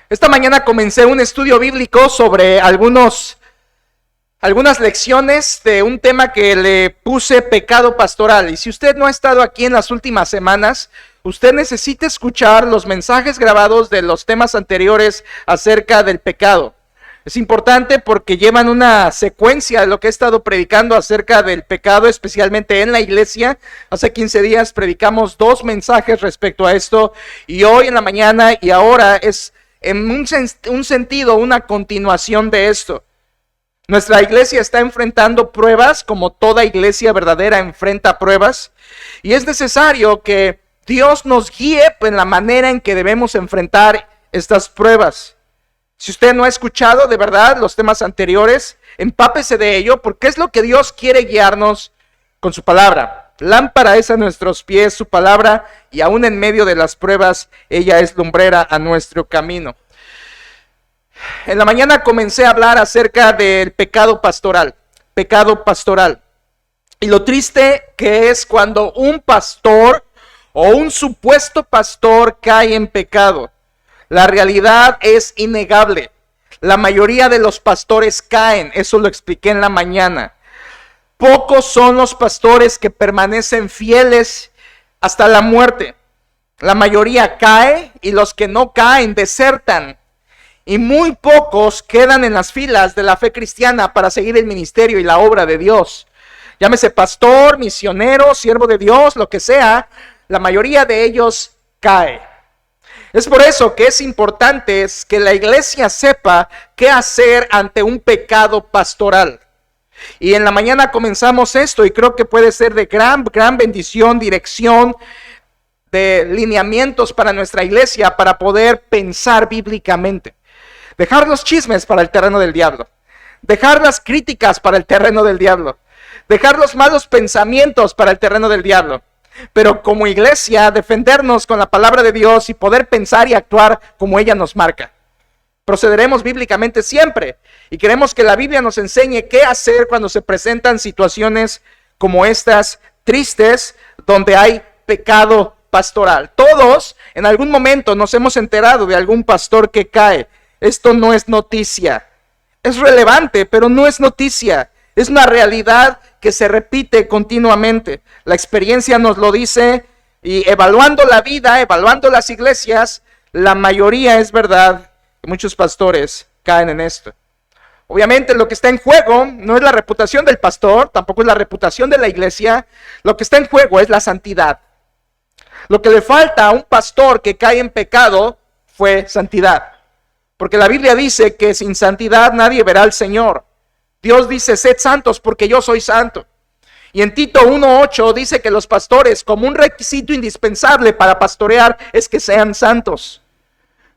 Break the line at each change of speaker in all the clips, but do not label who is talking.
Esta mañana comencé un estudio bíblico sobre algunas lecciones de un tema que le puse pecado pastoral. Y si usted no ha estado aquí en las últimas semanas, usted necesita escuchar los mensajes grabados de los temas anteriores acerca del pecado. Es importante porque llevan una secuencia de lo que he estado predicando acerca del pecado, especialmente en la iglesia. Hace 15 días predicamos 2 mensajes respecto a esto, y hoy en la mañana y ahora es en un sentido una continuación de esto. Nuestra iglesia está enfrentando pruebas, como toda iglesia verdadera enfrenta pruebas, y es necesario que Dios nos guíe en la manera en que debemos enfrentar estas pruebas. Si usted no ha escuchado de verdad los temas anteriores, empápese de ello, porque es lo que Dios quiere guiarnos con su palabra. Lámpara es a nuestros pies su palabra, y aún en medio de las pruebas, ella es lumbrera a nuestro camino. En la mañana comencé a hablar acerca del pecado pastoral. Y lo triste que es cuando un pastor o un supuesto pastor cae en pecado. La realidad es innegable. La mayoría de los pastores caen, eso lo expliqué en la mañana. Pocos son los pastores que permanecen fieles hasta la muerte. La mayoría cae, y los que no caen desertan. Y muy pocos quedan en las filas de la fe cristiana para seguir el ministerio y la obra de Dios. Llámese pastor, misionero, siervo de Dios, lo que sea, la mayoría de ellos cae. Es por eso que es importante que la iglesia sepa qué hacer ante un pecado pastoral. Y en la mañana comenzamos esto, y creo que puede ser de gran bendición, dirección, de lineamientos para nuestra iglesia, para poder pensar bíblicamente. Dejar los chismes para el terreno del diablo. Dejar las críticas para el terreno del diablo. Dejar los malos pensamientos para el terreno del diablo. Pero como iglesia, defendernos con la palabra de Dios y poder pensar y actuar como ella nos marca. Procederemos bíblicamente siempre, y queremos que la Biblia nos enseñe qué hacer cuando se presentan situaciones como estas tristes, donde hay pecado pastoral. Todos en algún momento nos hemos enterado de algún pastor que cae. Esto no es noticia. Es relevante, pero no es noticia. Es una realidad que se repite continuamente. La experiencia nos lo dice, y evaluando la vida, evaluando las iglesias, la mayoría es verdad que muchos pastores caen en esto. Obviamente lo que está en juego no es la reputación del pastor, tampoco es la reputación de la iglesia. Lo que está en juego es la santidad. Lo que le falta a un pastor que cae en pecado fue santidad. Porque la Biblia dice que sin santidad nadie verá al Señor. Dios dice, sed santos porque yo soy santo. Y en Tito 1:8 dice que los pastores, como un requisito indispensable para pastorear, es que sean santos.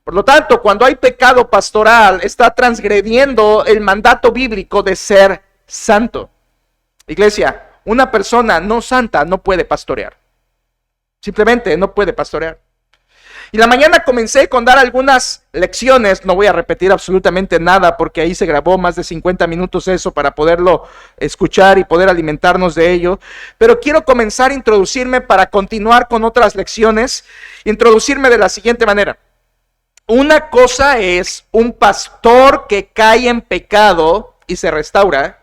Por lo tanto, cuando hay pecado pastoral, está transgrediendo el mandato bíblico de ser santo. Iglesia, una persona no santa no puede pastorear. Simplemente no puede pastorear. Y la mañana comencé con dar algunas lecciones. No voy a repetir absolutamente nada, porque ahí se grabó más de 50 minutos eso para poderlo escuchar y poder alimentarnos de ello. Pero quiero comenzar a introducirme para continuar con otras lecciones. Introducirme de la siguiente manera. Una cosa es un pastor que cae en pecado y se restaura.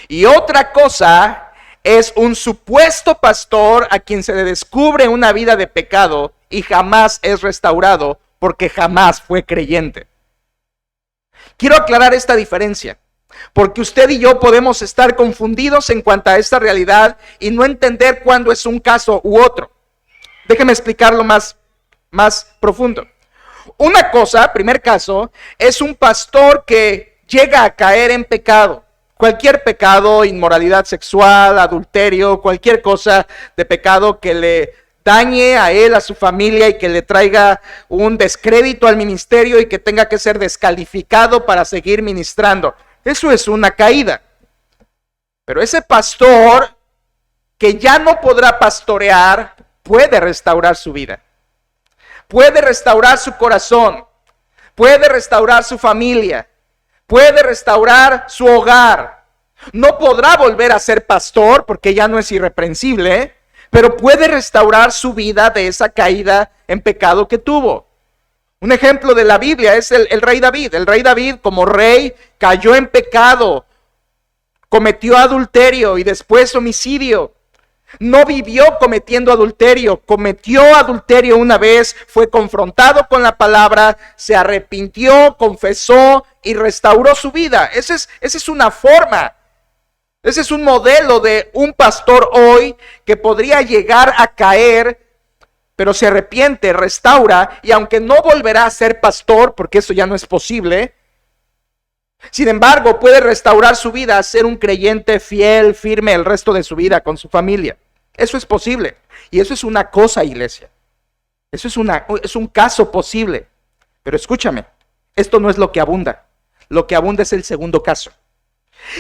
Y otra cosa es un supuesto pastor a quien se le descubre una vida de pecado y jamás es restaurado porque jamás fue creyente. Quiero aclarar esta diferencia, porque usted y yo podemos estar confundidos en cuanto a esta realidad y no entender cuándo es un caso u otro. Déjeme explicarlo más profundo. Una cosa, primer caso, es un pastor que llega a caer en pecado. Cualquier pecado, inmoralidad sexual, adulterio, cualquier cosa de pecado que le dañe a él, a su familia, y que le traiga un descrédito al ministerio y que tenga que ser descalificado para seguir ministrando. Eso es una caída. Pero ese pastor que ya no podrá pastorear puede restaurar su vida. Puede restaurar su corazón. Puede restaurar su familia. Puede restaurar su hogar. No podrá volver a ser pastor porque ya no es irreprensible, pero puede restaurar su vida de esa caída en pecado que tuvo. Un ejemplo de la Biblia es el rey David. El rey David, como rey, cayó en pecado, cometió adulterio y después homicidio. No vivió cometiendo adulterio, cometió adulterio una vez, fue confrontado con la palabra, se arrepintió, confesó y restauró su vida. Esa es una forma, ese es un modelo de un pastor hoy que podría llegar a caer, pero se arrepiente, restaura, y aunque no volverá a ser pastor, porque eso ya no es posible, sin embargo, puede restaurar su vida a ser un creyente fiel, firme el resto de su vida con su familia. Eso es posible. Y eso es una cosa, iglesia. Eso es un caso posible. Pero escúchame, esto no es lo que abunda. Lo que abunda es el segundo caso.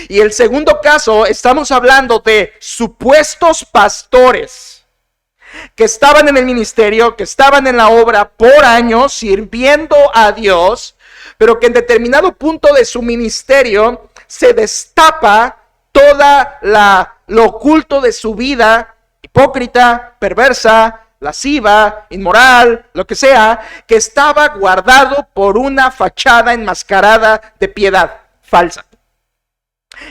Y el segundo caso, estamos hablando de supuestos pastores que estaban en el ministerio, que estaban en la obra por años sirviendo a Dios, pero que en determinado punto de su ministerio se destapa toda lo oculto de su vida, hipócrita, perversa, lasciva, inmoral, lo que sea, que estaba guardado por una fachada enmascarada de piedad falsa.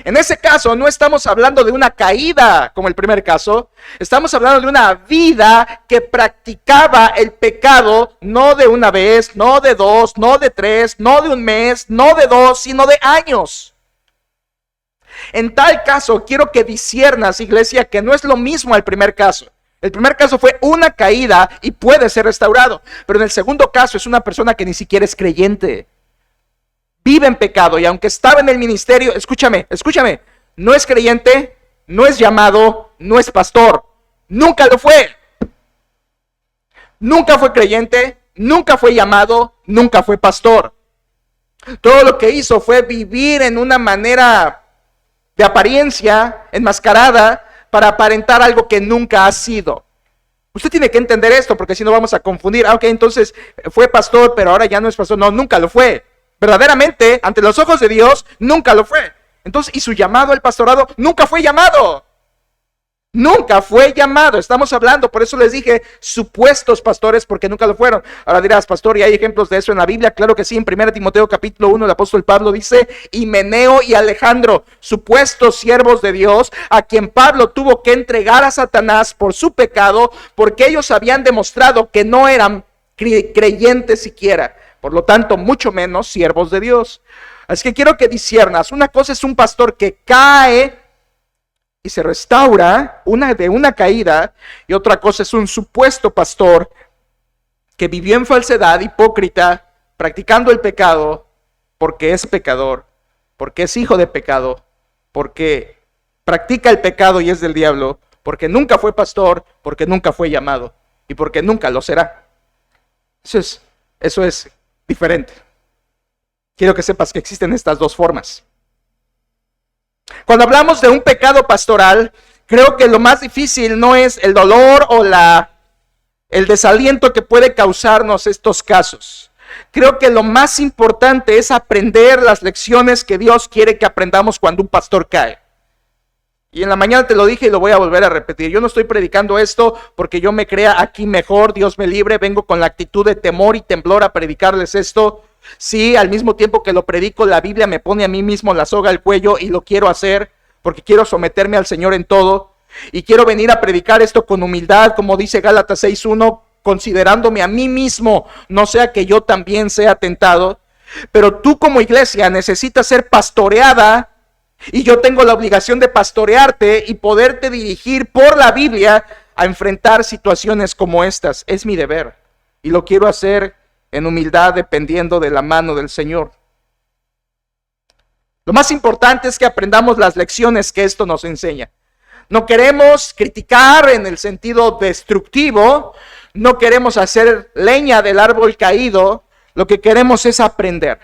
En ese caso no estamos hablando de una caída como el primer caso, estamos hablando de una vida que practicaba el pecado no de una vez, no de dos, no de tres, no de un mes, no de dos, sino de años. En tal caso quiero que disciernas, iglesia, que no es lo mismo al primer caso. El primer caso fue una caída y puede ser restaurado, pero en el segundo caso es una persona que ni siquiera es creyente. Vive en pecado y aunque estaba en el ministerio, escúchame, no es creyente, no es llamado, no es pastor, nunca lo fue. Nunca fue creyente, nunca fue llamado, nunca fue pastor. Todo lo que hizo fue vivir en una manera de apariencia enmascarada para aparentar algo que nunca ha sido. Usted tiene que entender esto porque si no vamos a confundir. Ok, entonces fue pastor, pero ahora ya no es pastor. No, nunca lo fue. Verdaderamente, ante los ojos de Dios, nunca lo fue. Entonces, y su llamado al pastorado nunca fue llamado. Nunca fue llamado. Estamos hablando, por eso les dije, supuestos pastores, porque nunca lo fueron. Ahora dirás, pastor, ¿y hay ejemplos de eso en la Biblia? Claro que sí, en 1 Timoteo capítulo 1, el apóstol Pablo dice, Himeneo y Alejandro, supuestos siervos de Dios, a quien Pablo tuvo que entregar a Satanás por su pecado, porque ellos habían demostrado que no eran creyentes siquiera. Por lo tanto, mucho menos siervos de Dios. Así que quiero que disciernas. Una cosa es un pastor que cae y se restaura de una caída, y otra cosa es un supuesto pastor que vivió en falsedad, hipócrita, practicando el pecado, porque es pecador, porque es hijo de pecado, porque practica el pecado y es del diablo, porque nunca fue pastor, porque nunca fue llamado y porque nunca lo será. Eso es diferente. Quiero que sepas que existen estas dos formas. Cuando hablamos de un pecado pastoral, creo que lo más difícil no es el dolor o el desaliento que puede causarnos estos casos. Creo que lo más importante es aprender las lecciones que Dios quiere que aprendamos cuando un pastor cae. Y en la mañana te lo dije y lo voy a volver a repetir. Yo no estoy predicando esto porque yo me crea aquí mejor, Dios me libre. Vengo con la actitud de temor y temblor a predicarles esto. Sí, al mismo tiempo que lo predico, la Biblia me pone a mí mismo la soga al cuello y lo quiero hacer porque quiero someterme al Señor en todo. Y quiero venir a predicar esto con humildad, como dice Gálatas 6:1, considerándome a mí mismo, no sea que yo también sea tentado. Pero tú como iglesia necesitas ser pastoreada. Y yo tengo la obligación de pastorearte y poderte dirigir por la Biblia a enfrentar situaciones como estas. Es mi deber. Y lo quiero hacer en humildad dependiendo de la mano del Señor. Lo más importante es que aprendamos las lecciones que esto nos enseña. No queremos criticar en el sentido destructivo. No queremos hacer leña del árbol caído. Lo que queremos es aprender.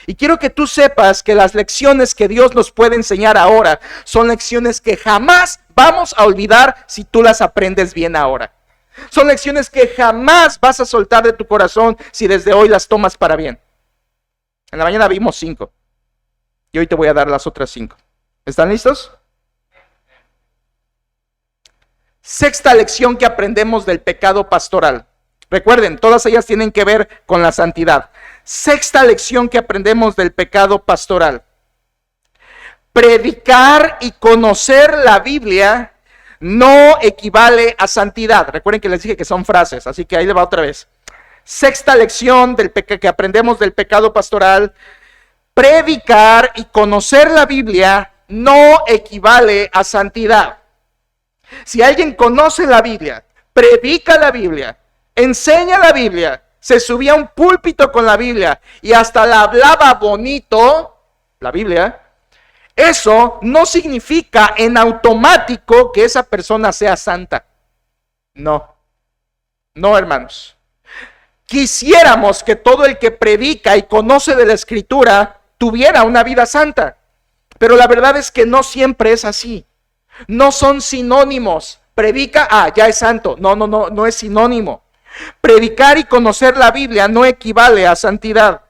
Y quiero que tú sepas que las lecciones que Dios nos puede enseñar ahora son lecciones que jamás vamos a olvidar si tú las aprendes bien ahora. Son lecciones que jamás vas a soltar de tu corazón si desde hoy las tomas para bien. En la mañana vimos 5 y hoy te voy a dar las otras 5. ¿Están listos? Sexta lección que aprendemos del pecado pastoral. Recuerden, todas ellas tienen que ver con la santidad. Sexta lección que aprendemos del pecado pastoral. Predicar y conocer la Biblia no equivale a santidad. Recuerden que les dije que son frases, así que ahí le va otra vez. Sexta lección que aprendemos del pecado pastoral. Predicar y conocer la Biblia no equivale a santidad. Si alguien conoce la Biblia, predica la Biblia, enseña la Biblia, se subía a un púlpito con la Biblia y hasta la hablaba bonito, la Biblia, eso no significa en automático que esa persona sea santa. No, hermanos. Quisiéramos que todo el que predica y conoce de la Escritura tuviera una vida santa, pero la verdad es que no siempre es así. No son sinónimos. Predica, ya es santo. No es sinónimo. Predicar y conocer la Biblia no equivale a santidad.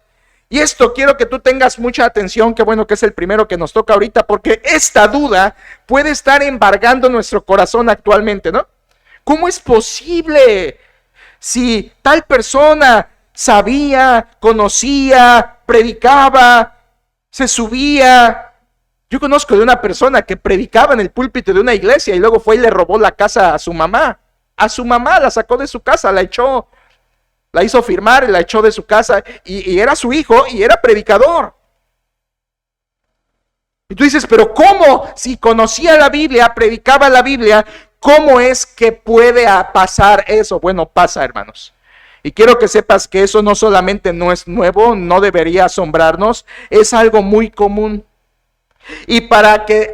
Y esto quiero que tú tengas mucha atención, qué bueno que es el primero que nos toca ahorita, porque esta duda puede estar embargando nuestro corazón actualmente, ¿no? ¿Cómo es posible? Si tal persona sabía, conocía, predicaba, se subía. Yo conozco de una persona que predicaba en el púlpito de una iglesia y luego fue y le robó la casa a su mamá. A su mamá la sacó de su casa, la echó, la hizo firmar y la echó de su casa y era su hijo y era predicador. Y tú dices, pero ¿cómo? Si conocía la Biblia, predicaba la Biblia, ¿cómo es que puede pasar eso? Bueno, pasa, hermanos. Y quiero que sepas que eso no solamente no es nuevo, no debería asombrarnos, es algo muy común. Y para que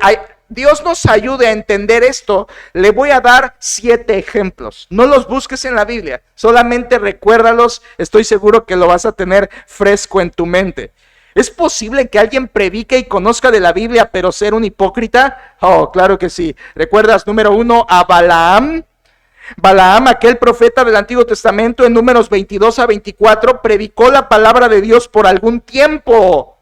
Dios nos ayude a entender esto, le voy a dar 7 ejemplos. No los busques en la Biblia, solamente recuérdalos, estoy seguro que lo vas a tener fresco en tu mente. ¿Es posible que alguien predique y conozca de la Biblia, pero ser un hipócrita? Oh, claro que sí. ¿Recuerdas, número 1, a Balaam? Balaam, aquel profeta del Antiguo Testamento, en Números 22 a 24, predicó la palabra de Dios por algún tiempo.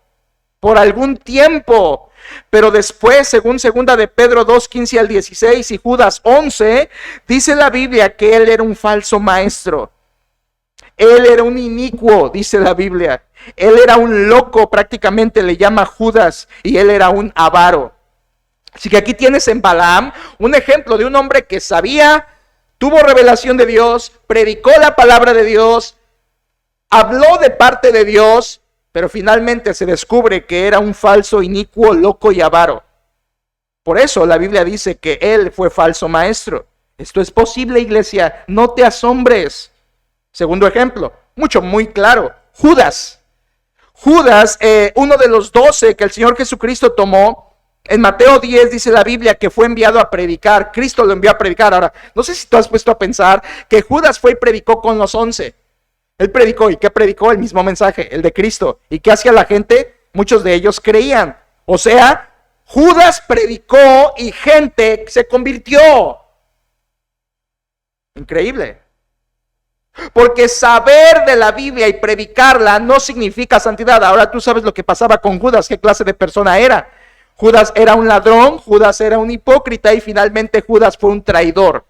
Pero después, según 2 de Pedro 2, 15 al 16 y Judas 11, dice la Biblia que él era un falso maestro. Él era un inicuo, dice la Biblia. Él era un loco, prácticamente le llama Judas, y él era un avaro. Así que aquí tienes en Balaam un ejemplo de un hombre que sabía, tuvo revelación de Dios, predicó la palabra de Dios, habló de parte de Dios, pero finalmente se descubre que era un falso, inicuo, loco y avaro. Por eso la Biblia dice que él fue falso maestro. Esto es posible, iglesia, no te asombres. Segundo ejemplo, muy claro, Judas. Judas, uno de los 12 que el Señor Jesucristo tomó, en Mateo 10 dice la Biblia que fue enviado a predicar. Cristo lo envió a predicar. Ahora, no sé si tú has puesto a pensar que Judas fue y predicó con los 11. Él predicó, ¿y qué predicó? El mismo mensaje, el de Cristo. ¿Y qué hacía la gente? Muchos de ellos creían. O sea, Judas predicó y gente se convirtió. Increíble. Porque saber de la Biblia y predicarla no significa santidad. Ahora tú sabes lo que pasaba con Judas, qué clase de persona era. Judas era un ladrón, Judas era un hipócrita y finalmente Judas fue un traidor.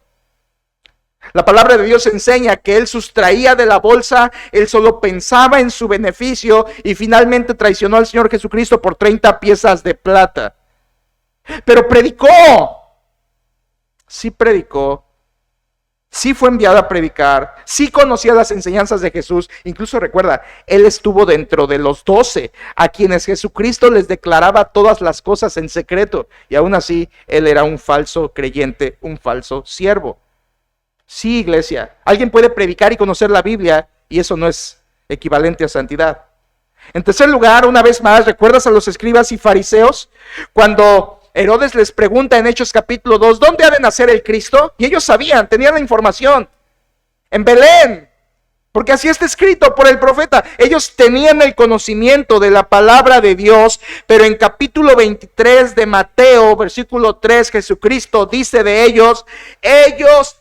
La palabra de Dios enseña que él sustraía de la bolsa, él solo pensaba en su beneficio y finalmente traicionó al Señor Jesucristo por 30 piezas de plata. Pero predicó. Sí predicó. Sí fue enviado a predicar, sí conocía las enseñanzas de Jesús. Incluso recuerda, él estuvo dentro de los 12 a quienes Jesucristo les declaraba todas las cosas en secreto. Y aún así, él era un falso creyente, un falso siervo. Sí, iglesia, alguien puede predicar y conocer la Biblia y eso no es equivalente a santidad. En tercer lugar, una vez más, ¿recuerdas a los escribas y fariseos? Cuando Herodes les pregunta en Hechos capítulo 2, ¿dónde ha de nacer el Cristo? Y ellos sabían, tenían la información. En Belén, porque así está escrito por el profeta. Ellos tenían el conocimiento de la palabra de Dios, pero en capítulo 23 de Mateo, versículo 3, Jesucristo dice de ellos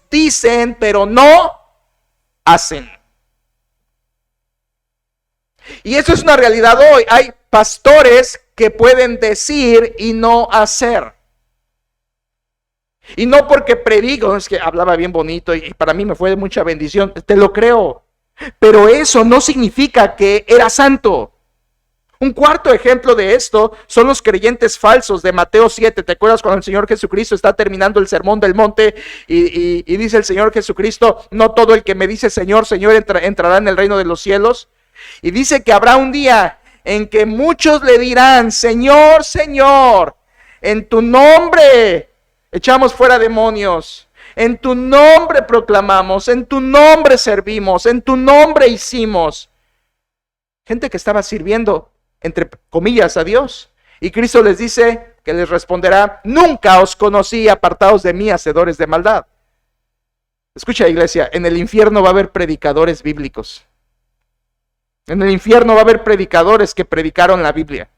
dicen, pero no hacen. Y eso es una realidad hoy. Hay pastores que pueden decir y no hacer. Y no porque predico, es que hablaba bien bonito y para mí me fue de mucha bendición, te lo creo. Pero eso no significa que era santo. Un cuarto ejemplo de esto son los creyentes falsos de Mateo 7. ¿Te acuerdas cuando el Señor Jesucristo está terminando el sermón del monte y dice el Señor Jesucristo, no todo el que me dice Señor, Señor entrará en el reino de los cielos? Y dice que habrá un día en que muchos le dirán, Señor, Señor, en tu nombre echamos fuera demonios, en tu nombre proclamamos, en tu nombre servimos, en tu nombre hicimos. Gente que estaba sirviendo, entre comillas, a Dios. Y Cristo les dice que les responderá, nunca os conocí, apartados de mí, hacedores de maldad. Escucha, iglesia, en el infierno va a haber predicadores bíblicos. En el infierno va a haber predicadores que predicaron la Biblia,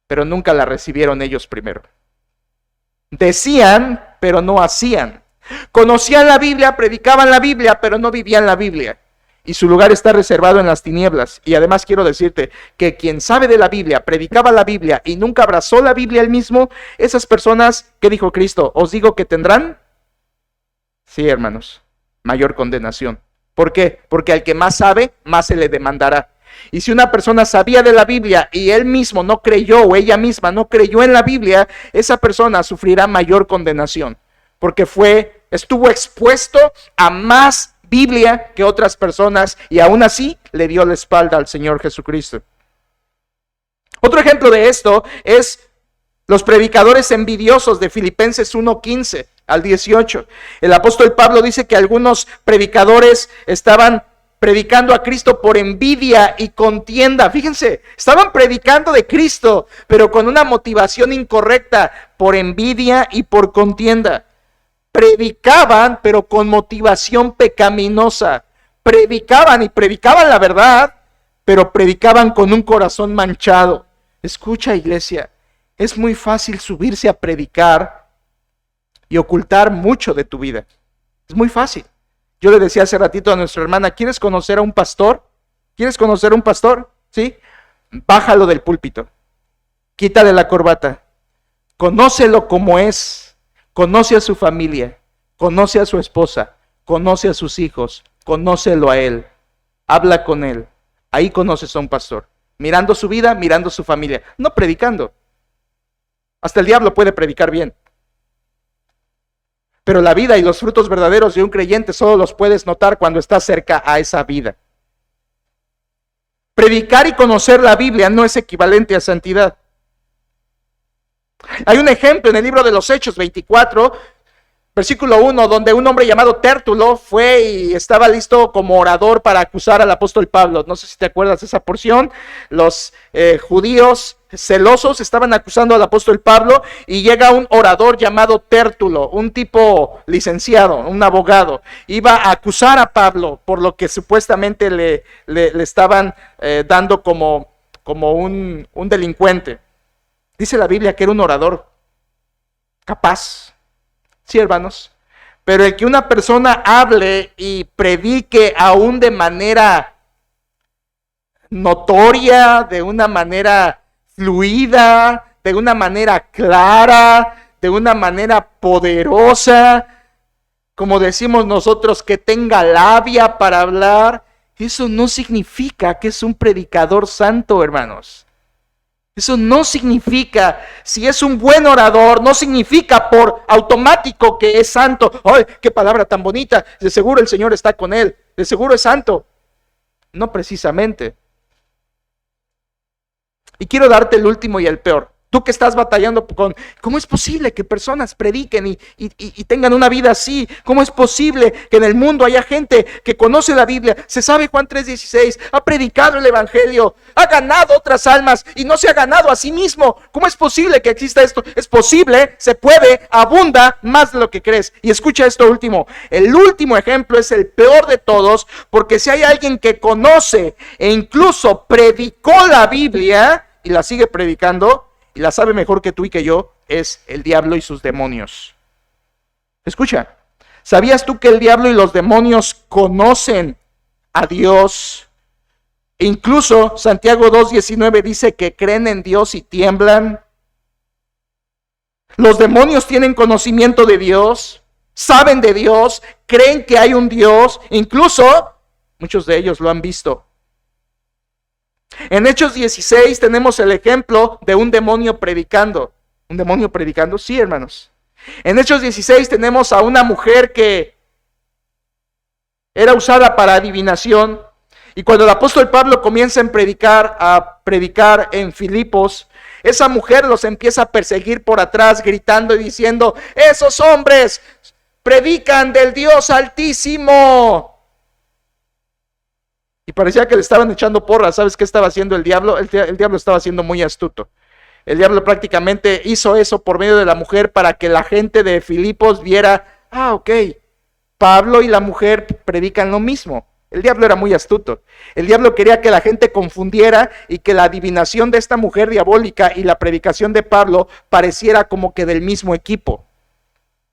pero nunca la recibieron ellos primero. Decían, pero no hacían. Conocían la Biblia, predicaban la Biblia, pero no vivían la Biblia. Y su lugar está reservado en las tinieblas. Y además quiero decirte que quien sabe de la Biblia, predicaba la Biblia y nunca abrazó la Biblia él mismo, esas personas, ¿qué dijo Cristo? Os digo que tendrán, sí, hermanos, mayor condenación. ¿Por qué? Porque al que más sabe, más se le demandará. Y si una persona sabía de la Biblia y él mismo no creyó o ella misma no creyó en la Biblia, esa persona sufrirá mayor condenación, porque estuvo expuesto a más Biblia que otras personas y aún así le dio la espalda al Señor Jesucristo. Otro ejemplo de esto es los predicadores envidiosos de Filipenses 1:15 al 18. El apóstol Pablo dice que algunos predicadores estaban predicando a Cristo por envidia y contienda. Fíjense, estaban predicando de Cristo, pero con una motivación incorrecta, por envidia y por contienda. Predicaban, pero con motivación pecaminosa. Predicaban la verdad, pero predicaban con un corazón manchado. Escucha, iglesia, es muy fácil subirse a predicar y ocultar mucho de tu vida. Es muy fácil. Yo le decía hace ratito a nuestra hermana, ¿quieres conocer a un pastor? ¿Quieres conocer a un pastor? ¿Sí? Bájalo del púlpito. Quítale la corbata. Conócelo como es. Conoce a su familia. Conoce a su esposa. Conoce a sus hijos. Conócelo a él. Habla con él. Ahí conoces a un pastor. Mirando su vida, mirando su familia. No predicando. Hasta el diablo puede predicar bien. Pero la vida y los frutos verdaderos de un creyente solo los puedes notar cuando estás cerca a esa vida. Predicar y conocer la Biblia no es equivalente a santidad. Hay un ejemplo en el libro de los Hechos 24, versículo 1, donde un hombre llamado Tértulo fue y estaba listo como orador para acusar al apóstol Pablo. No sé si te acuerdas de esa porción. Los judíos celosos estaban acusando al apóstol Pablo y llega un orador llamado Tértulo, un tipo licenciado, un abogado. Iba a acusar a Pablo por lo que supuestamente le estaban dando como un delincuente. Dice la Biblia que era un orador capaz. Sí, hermanos. Pero el que una persona hable y predique aún de manera notoria, de una manera fluida, de una manera clara, de una manera poderosa, como decimos nosotros, que tenga labia para hablar, eso no significa que es un predicador santo, hermanos. Eso no significa, si es un buen orador, no significa por automático que es santo. ¡Ay, qué palabra tan bonita! De seguro el Señor está con él, de seguro es santo. No precisamente. Y quiero darte el último y el peor. Tú que estás batallando con, ¿cómo es posible que personas prediquen y tengan una vida así? ¿Cómo es posible que en el mundo haya gente que conoce la Biblia, se sabe Juan 3:16, ha predicado el Evangelio, ha ganado otras almas y no se ha ganado a sí mismo? ¿Cómo es posible que exista esto? Es posible, se puede, abunda más de lo que crees. Y escucha esto último. El último ejemplo es el peor de todos, porque si hay alguien que conoce e incluso predicó la Biblia y la sigue predicando, y la sabe mejor que tú y que yo, es el diablo y sus demonios. Escucha, ¿sabías tú que el diablo y los demonios conocen a Dios? Incluso Santiago 2:19 dice que creen en Dios y tiemblan. Los demonios tienen conocimiento de Dios, saben de Dios, creen que hay un Dios, incluso muchos de ellos lo han visto. En Hechos 16 tenemos el ejemplo de un demonio predicando. ¿Un demonio predicando? Sí, hermanos. En Hechos 16 tenemos a una mujer que era usada para adivinación. Y cuando el apóstol Pablo comienza a predicar en Filipos, esa mujer los empieza a perseguir por atrás, gritando y diciendo: esos hombres predican del Dios Altísimo. Y parecía que le estaban echando porras. ¿Sabes qué estaba haciendo el diablo? El diablo estaba siendo muy astuto. El diablo prácticamente hizo eso por medio de la mujer para que la gente de Filipos viera: ok, Pablo y la mujer predican lo mismo. El diablo era muy astuto. El diablo quería que la gente confundiera y que la adivinación de esta mujer diabólica y la predicación de Pablo pareciera como que del mismo equipo.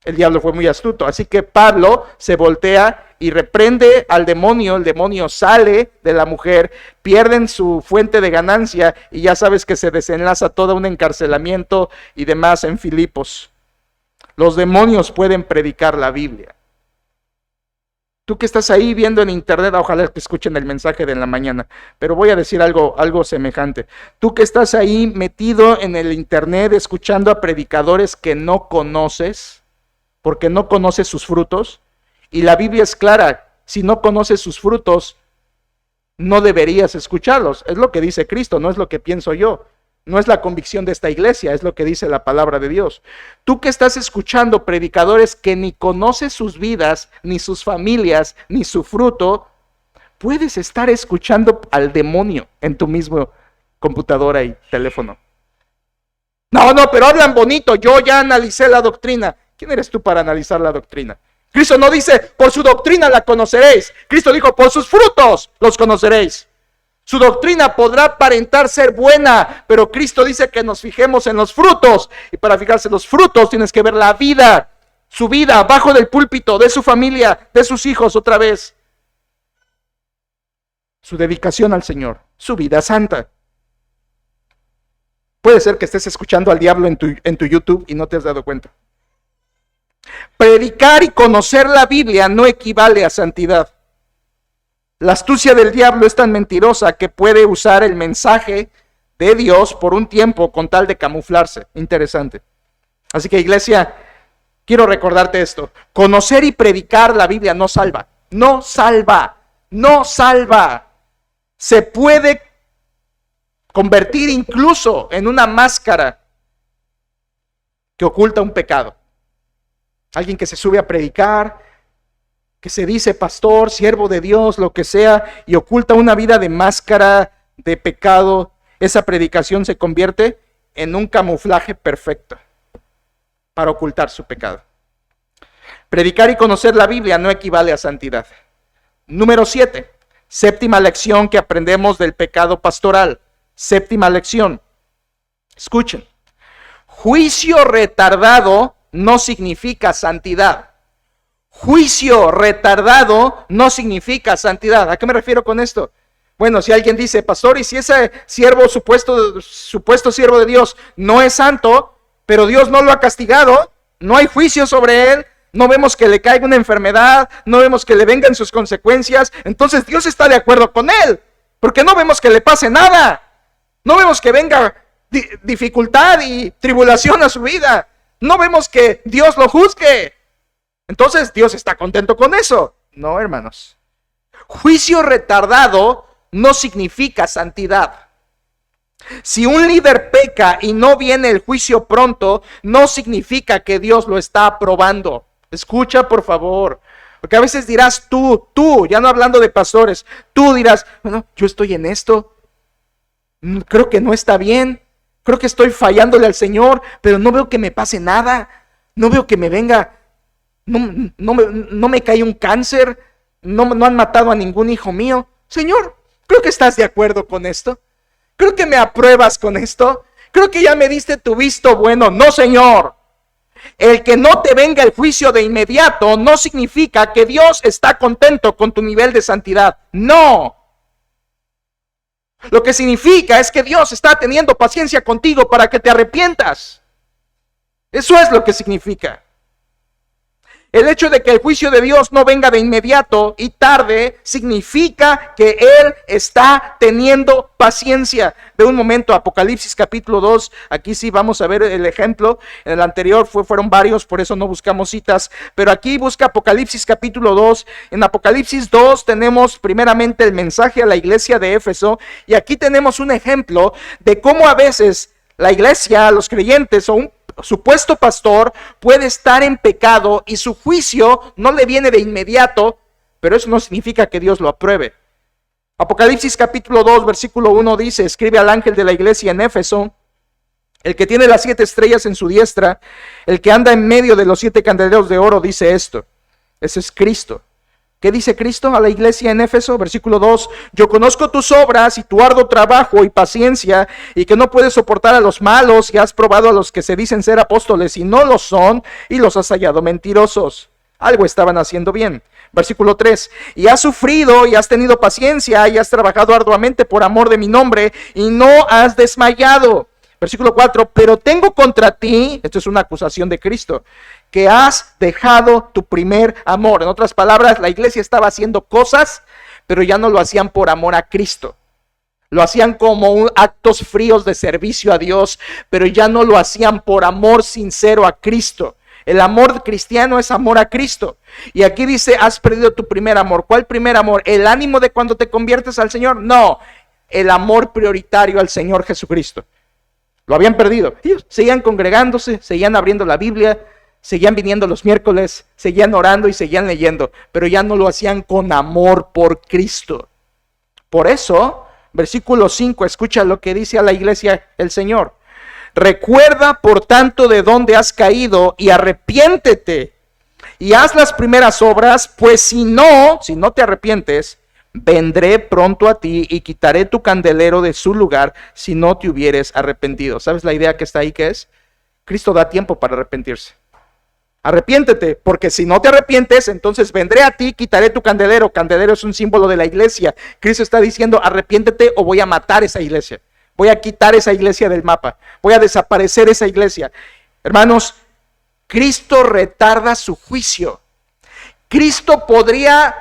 El diablo fue muy astuto. Así que Pablo se voltea y reprende al demonio. El demonio sale de la mujer, pierden su fuente de ganancia y ya sabes que se desenlaza todo un encarcelamiento y demás en Filipos. Los demonios pueden predicar la Biblia. Tú que estás ahí viendo en internet, ojalá que escuchen el mensaje de la mañana, pero voy a decir algo semejante. Tú que estás ahí metido en el internet escuchando a predicadores que no conoces, porque no conoces sus frutos, y la Biblia es clara: si no conoces sus frutos, no deberías escucharlos. Es lo que dice Cristo, no es lo que pienso yo. No es la convicción de esta iglesia, es lo que dice la palabra de Dios. Tú que estás escuchando predicadores que ni conoces sus vidas, ni sus familias, ni su fruto, puedes estar escuchando al demonio en tu mismo computadora y teléfono. No, pero hablan bonito, yo ya analicé la doctrina. ¿Quién eres tú para analizar la doctrina? Cristo no dice: por su doctrina la conoceréis. Cristo dijo: por sus frutos los conoceréis. Su doctrina podrá aparentar ser buena, pero Cristo dice que nos fijemos en los frutos. Y para fijarse en los frutos tienes que ver la vida, su vida abajo del púlpito, de su familia, de sus hijos otra vez. Su dedicación al Señor, su vida santa. Puede ser que estés escuchando al diablo en tu YouTube y no te has dado cuenta. Predicar y conocer la Biblia no equivale a santidad. La astucia del diablo es tan mentirosa que puede usar el mensaje de Dios por un tiempo con tal de camuflarse. Interesante. Así que, iglesia, quiero recordarte esto: conocer y predicar la Biblia no salva. No salva. No salva. Se puede convertir incluso en una máscara que oculta un pecado. Alguien que se sube a predicar, que se dice pastor, siervo de Dios, lo que sea, y oculta una vida de máscara, de pecado, esa predicación se convierte en un camuflaje perfecto para ocultar su pecado. Predicar y conocer la Biblia no equivale a santidad. Número 7, séptima lección que aprendemos del pecado pastoral. Séptima lección. Escuchen. Juicio retardado no significa santidad. Juicio retardado no significa santidad. ¿A qué me refiero con esto? Bueno, si alguien dice: pastor, y si ese siervo, supuesto siervo de Dios, no es santo, pero Dios no lo ha castigado, no hay juicio sobre él, no vemos que le caiga una enfermedad, no vemos que le vengan sus consecuencias, entonces Dios está de acuerdo con él, porque no vemos que le pase nada, no vemos que venga dificultad y tribulación a su vida, no vemos que Dios lo juzgue. Entonces Dios está contento con eso. No, hermanos. Juicio retardado no significa santidad. Si un líder peca y no viene el juicio pronto, no significa que Dios lo está aprobando. Escucha, por favor. Porque a veces dirás tú, ya no hablando de pastores, tú dirás: bueno, yo estoy en esto, creo que no está bien, creo que estoy fallándole al Señor, pero no veo que me pase nada, no veo que me venga... No me cae un cáncer, no han matado a ningún hijo mío. Señor, creo que estás de acuerdo con esto. Creo que me apruebas con esto. Creo que ya me diste tu visto bueno. No, Señor. El que no te venga el juicio de inmediato no significa que Dios está contento con tu nivel de santidad. No. Lo que significa es que Dios está teniendo paciencia contigo para que te arrepientas. Eso es lo que significa. El hecho de que el juicio de Dios no venga de inmediato y tarde significa que Él está teniendo paciencia. De un momento, Apocalipsis capítulo 2, aquí sí vamos a ver el ejemplo. En el anterior fueron varios, por eso no buscamos citas, pero aquí busca Apocalipsis capítulo 2. En Apocalipsis 2 tenemos primeramente el mensaje a la iglesia de Éfeso, y aquí tenemos un ejemplo de cómo a veces la iglesia, los creyentes o un supuesto pastor puede estar en pecado y su juicio no le viene de inmediato, pero eso no significa que Dios lo apruebe. Apocalipsis capítulo 2, versículo 1 dice: escribe al ángel de la iglesia en Éfeso, el que tiene las 7 estrellas en su diestra, el que anda en medio de los 7 candeleros de oro, dice esto. Ese es Cristo. ¿Qué dice Cristo a la iglesia en Éfeso? Versículo 2, yo conozco tus obras y tu arduo trabajo y paciencia, y que no puedes soportar a los malos, y has probado a los que se dicen ser apóstoles y no lo son, y los has hallado mentirosos. Algo estaban haciendo bien. Versículo 3, y has sufrido y has tenido paciencia y has trabajado arduamente por amor de mi nombre y no has desmayado. Versículo 4, pero tengo contra ti, esto es una acusación de Cristo, que has dejado tu primer amor. En otras palabras, la iglesia estaba haciendo cosas, pero ya no lo hacían por amor a Cristo. Lo hacían como actos fríos de servicio a Dios, pero ya no lo hacían por amor sincero a Cristo. El amor cristiano es amor a Cristo. Y aquí dice, has perdido tu primer amor. ¿Cuál primer amor? ¿El ánimo de cuando te conviertes al Señor? No, el amor prioritario al Señor Jesucristo. Lo habían perdido. Ellos seguían congregándose, seguían abriendo la Biblia, seguían viniendo los miércoles, seguían orando y seguían leyendo, pero ya no lo hacían con amor por Cristo. Por eso, versículo 5, escucha lo que dice a la iglesia el Señor. Recuerda, por tanto, de dónde has caído y arrepiéntete y haz las primeras obras, pues si no te arrepientes, vendré pronto a ti y quitaré tu candelero de su lugar si no te hubieres arrepentido. ¿Sabes la idea que está ahí que es? Cristo da tiempo para arrepentirse. Arrepiéntete, porque si no te arrepientes, entonces vendré a ti, quitaré tu candelero. Candelero es un símbolo de la iglesia. Cristo está diciendo, arrepiéntete o voy a matar esa iglesia. Voy a quitar esa iglesia del mapa. Voy a desaparecer esa iglesia. Hermanos, Cristo retarda su juicio. Cristo podría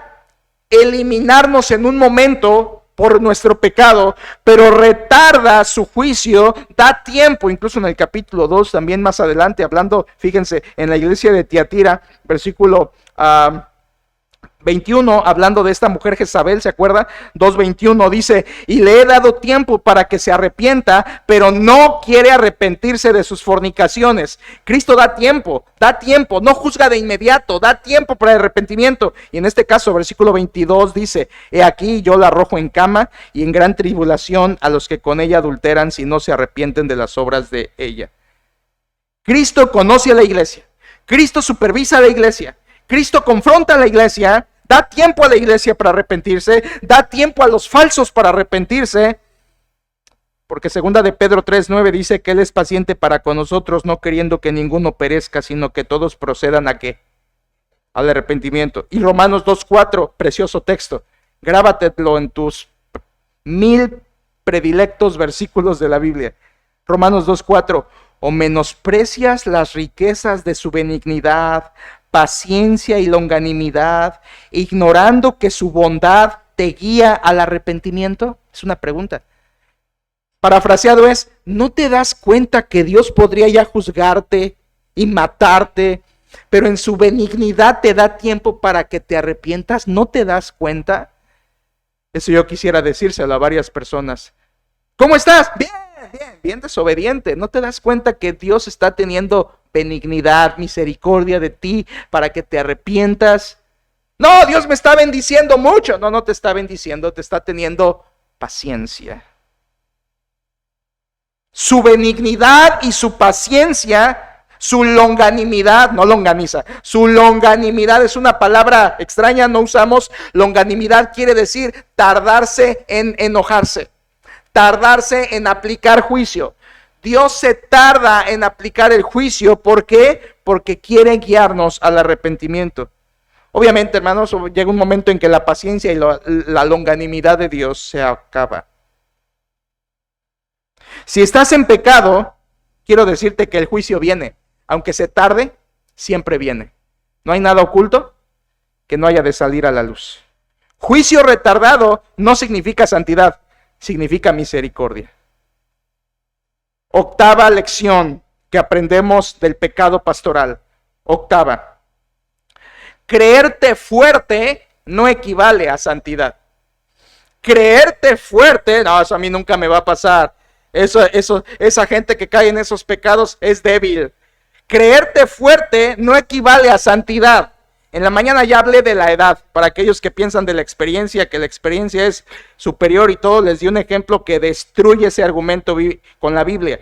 eliminarnos en un momento por nuestro pecado, pero retarda su juicio, da tiempo. Incluso en el capítulo 2, también más adelante, hablando, fíjense, en la iglesia de Tiatira, versículo 21, hablando de esta mujer Jezabel, ¿se acuerda? 2:21 dice, y le he dado tiempo para que se arrepienta, pero no quiere arrepentirse de sus fornicaciones. Cristo da tiempo, no juzga de inmediato, da tiempo para el arrepentimiento. Y en este caso, versículo 22 dice, he aquí yo la arrojo en cama y en gran tribulación a los que con ella adulteran si no se arrepienten de las obras de ella. Cristo conoce a la iglesia, Cristo supervisa a la iglesia, Cristo confronta a la iglesia, da tiempo a la iglesia para arrepentirse, da tiempo a los falsos para arrepentirse, porque segunda de Pedro 3:9 dice que Él es paciente para con nosotros, no queriendo que ninguno perezca, sino que todos procedan ¿a qué? Al arrepentimiento. Y Romanos 2:4, precioso texto, grábatelo en tus 1000 predilectos versículos de la Biblia. Romanos 2:4, o menosprecias las riquezas de su benignidad, paciencia y longanimidad, ignorando que su bondad te guía al arrepentimiento. Es una pregunta. Parafraseado es, ¿no te das cuenta que Dios podría ya juzgarte y matarte, pero en su benignidad te da tiempo para que te arrepientas? ¿No te das cuenta? Eso yo quisiera decírselo a varias personas. ¿Cómo estás? Bien desobediente. ¿No te das cuenta que Dios está teniendo benignidad, misericordia de ti para que te arrepientas? No, Dios me está bendiciendo mucho. No te está bendiciendo, te está teniendo paciencia. Su benignidad y su paciencia, su longanimidad, no longaniza, su longanimidad es una palabra extraña, no usamos. Longanimidad quiere decir tardarse en enojarse, tardarse en aplicar juicio. Dios se tarda en aplicar el juicio. ¿Por qué? Porque quiere guiarnos al arrepentimiento. Obviamente, hermanos, llega un momento en que la paciencia y la longanimidad de Dios se acaba. Si estás en pecado, quiero decirte que el juicio viene. aunque se tarde, siempre viene. No hay nada oculto que no haya de salir a la luz. Juicio retardado no significa santidad, significa misericordia. Octava lección que aprendemos del pecado pastoral. Octava. Creerte fuerte no equivale a santidad. Creerte fuerte, no, eso a mí nunca me va a pasar. Esa gente que cae en esos pecados es débil. Creerte fuerte no equivale a santidad. En la mañana ya hablé de la edad, para aquellos que piensan de la experiencia, que la experiencia es superior y todo, les di un ejemplo que destruye ese argumento con la Biblia.